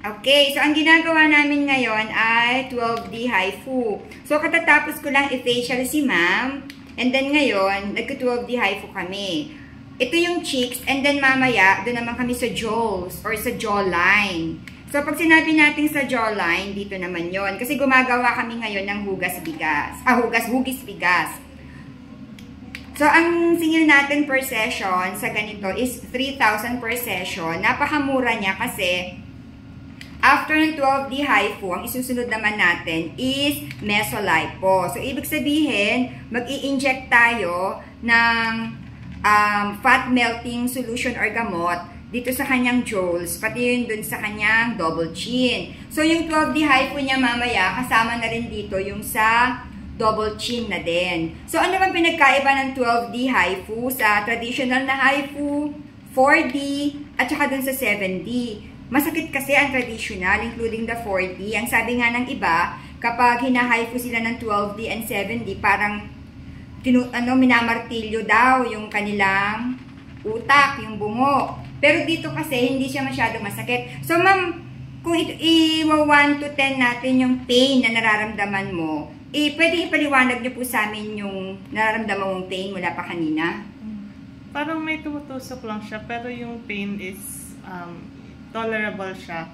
Okay, so ang ginagawa namin ngayon ay 12D HIFU. So katatapos ko lang i-facial si ma'am. And then ngayon, nagka-12D HIFU kami. Ito yung cheeks, and then mamaya, doon naman kami sa jaws or sa jawline. So pag sinabi natin sa jawline, dito naman yon. Kasi gumagawa kami ngayon ng hugis-bigas. So ang singil natin per session sa ganito is 3,000 per session. Napakamura niya kasi after ng 12D HIFU, ang isusunod naman natin is mesolipo. So, ibig sabihin, mag-i-inject tayo ng fat melting solution or gamot dito sa kanyang jowls, pati yun dun sa kanyang double chin. So, yung 12D HIFU niya mamaya, kasama na rin dito yung sa double chin na din. So, ano bang pinagkaiba ng 12D HIFU sa traditional na HIFU, 4D, at saka dun sa 7D? Masakit kasi ang traditional, including the 4D. Ang sabi nga ng iba, kapag hina-HIFU sila ng 12D and 7D, parang minamartilyo daw yung kanilang utak, yung bungo. Pero dito kasi, hindi siya masyadong masakit. So, ma'am, kung i-1 to 10 natin yung pain na nararamdaman mo, pwede ipaliwanag niyo po sa amin yung nararamdaman mong pain mula pa kanina? Parang may tumutusok lang siya, pero yung pain is tolerable siya.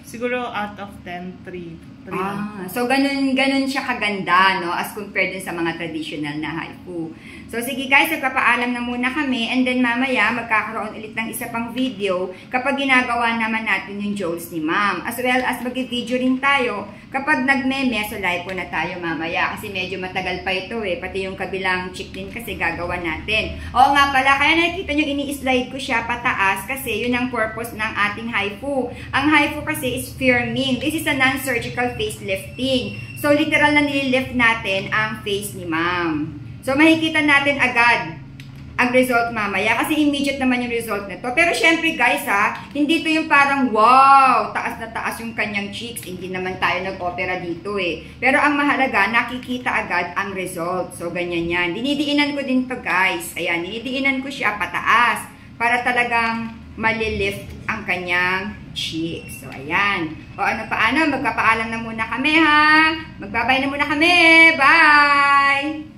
Siguro out of 10, 3. So ganun siya kaganda, no? As compared din sa mga traditional na HIFU. So sige guys, nagpapaalam na muna kami, and then mamaya magkakaroon ulit ng isa pang video kapag ginagawa naman natin yung jowls ni ma'am. As well as mag-video rin tayo kapag nagme-mesolipo na tayo mamaya. Kasi medyo matagal pa ito pati yung kabilang cheek din kasi gagawa natin. Oo nga pala, kaya nakikita nyo ini-slide ko siya pataas kasi yun ang purpose ng ating HIFU. Ang HIFU kasi is firming. This is a non-surgical facelifting. So literal na nililift natin ang face ni ma'am. So, makikita natin agad ang result mamaya kasi immediate naman yung result nito. Pero syempre guys hindi to yung parang wow, taas na taas yung kanyang cheeks. Hindi naman tayo nag-opera dito Pero ang mahalaga, nakikita agad ang result. So, ganyan yan. Dinidiinan ko din to guys. Ayan, dinidiinan ko siya pataas para talagang malilift ang kanyang cheeks. So, ayan. O ano paano, magpapaalam na muna kami Magbabay na muna kami. Bye!